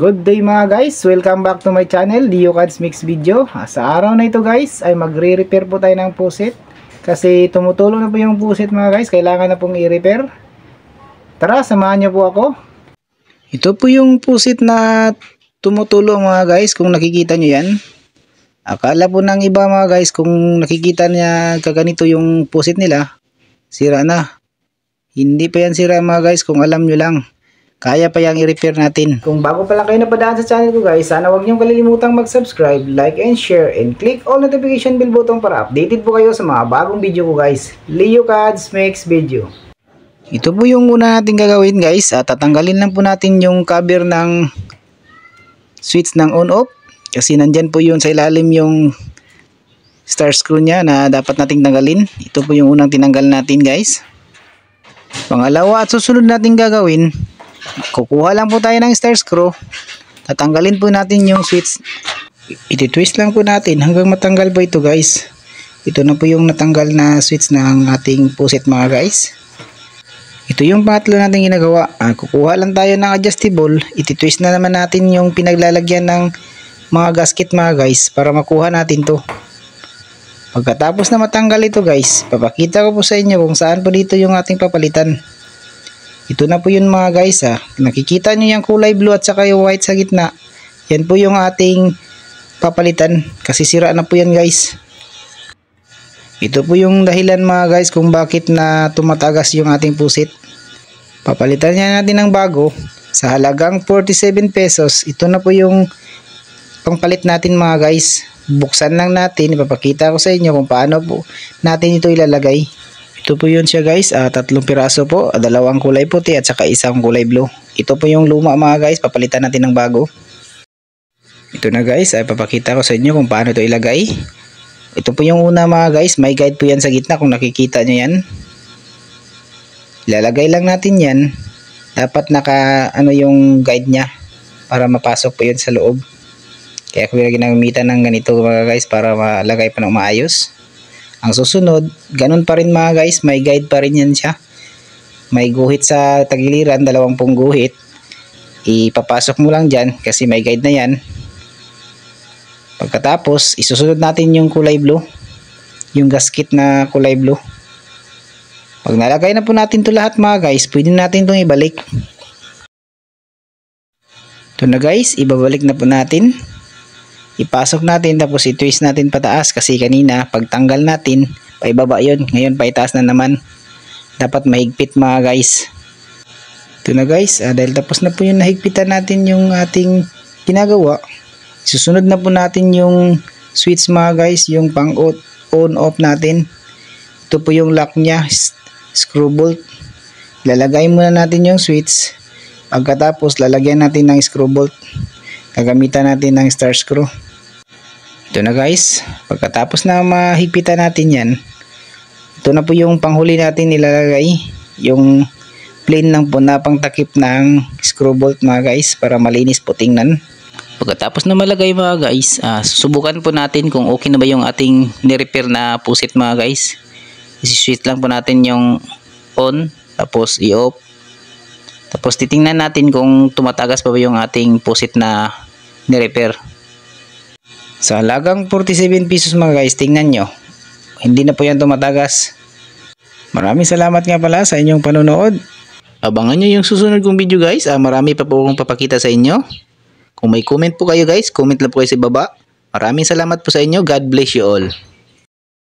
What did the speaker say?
Good day mga guys, welcome back to my channel, DioCads Mix Video. Sa araw na ito guys ay magre-repair po tayo ng pusit kasi tumutulong na po yung pusit mga guys, kailangan na pong i-repair. Tara, samahan niyo po ako. Ito po yung pusit na tumutulong mga guys, kung nakikita nyo yan. Akala po ng iba mga guys, kung nakikita niya kaganito yung pusit nila, sira na. Hindi pa yan sira mga guys, kung alam nyo lang. Kaya pa yang i-repair natin. Kung bago pa lang kayo napadaan sa channel ko guys, sana huwag niyong kalilimutang mag-subscribe, like and share, and click all notification bell button para updated po kayo sa mga bagong video ko guys. DioCads Mix Video. Ito po yung una natin gagawin guys. Tatanggalin lang po natin yung cover ng switch ng on-off. Kasi nandyan po yun sa ilalim yung star screw niya na dapat nating tanggalin. Ito po yung unang tinanggal natin guys. Pangalawa at susunod natin gagawin, kukuha lang po tayo ng star screw, tatanggalin po natin yung switch, iti-twist lang po natin hanggang matanggal po ito guys. Ito na po yung natanggal na switch ng ating pusit mga guys. Ito yung pangatlo natin ginagawa. Kukuha lang tayo ng adjustable, iti-twist na naman natin yung pinaglalagyan ng mga gasket mga guys para makuha natin to. Pagkatapos na matanggal ito guys, papakita ko po sa inyo kung saan po dito yung ating papalitan. Ito na po yun mga guys ha. Nakikita nyo yung kulay blue at saka yung white sa gitna. Yan po yung ating papalitan. Kasi sira na po yan guys. Ito po yung dahilan mga guys kung bakit na tumatagas yung ating pusit. Papalitan niya natin ng bago sa halagang 47 pesos. Ito na po yung pangpalit natin mga guys. Buksan lang natin. Ipapakita ko sa inyo kung paano po natin ito ilalagay. Ito po yun siya guys, 3 piraso po, 2 kulay puti at saka 1 kulay blue. Ito po yung luma mga guys, papalitan natin ng bago. Ito na guys, ay papakita ko sa inyo kung paano ito ilagay. Ito po yung una mga guys, may guide po yan sa gitna kung nakikita nyo yan. Ilalagay lang natin yan, dapat naka yung guide nya para mapasok po yun sa loob. Kaya ko ginagamitan ng ganito mga guys para malagay pa ng maayos. Ang susunod, ganun pa rin mga guys, may guide pa rin yan siya. May guhit sa tagiliran, 20 guhit. Ipapasok mo lang dyan kasi may guide na yan. Pagkatapos, isusunod natin yung kulay blue. Yung gasket na kulay blue. Pag nalagay na po natin to lahat mga guys, pwede natin itong ibalik. Ito na guys, ibabalik na po natin. Ipasok natin tapos i-twist natin pataas kasi kanina pagtanggal natin paibaba yun, ngayon paitaas na naman, dapat mahigpit mga guys. Ito na guys, dahil tapos na po yung nahigpitan natin yung ating ginagawa, susunod na po natin yung switch mga guys, yung pang on off natin. Ito po yung lock nya, screw bolt. Lalagay muna natin yung switch, pagkatapos lalagyan natin ng screw bolt, gagamitan natin ng star screw. Ito na guys, pagkatapos na mahigpitan natin yan, ito na po yung panghuli natin nilalagay, yung plain lang po na pangtakip ng screw bolt mga guys para malinis po tingnan. Pagkatapos na malagay mga guys, susubukan po natin kung okay na ba yung ating ni-repair na pusit mga guys. Isi-switch lang po natin yung on, tapos i-off. Tapos titingnan natin kung tumatagas pa ba yung ating pusit na ni-repair. Sa halagang 47 pesos mga guys, tingnan nyo. Hindi na po yan tumatagas. Maraming salamat nga pala sa inyong panonood. Abangan nyo yung susunod kong video guys. Marami pa po akong papakita sa inyo. Kung may comment po kayo guys, comment lang po kayo sa baba. Maraming salamat po sa inyo. God bless you all.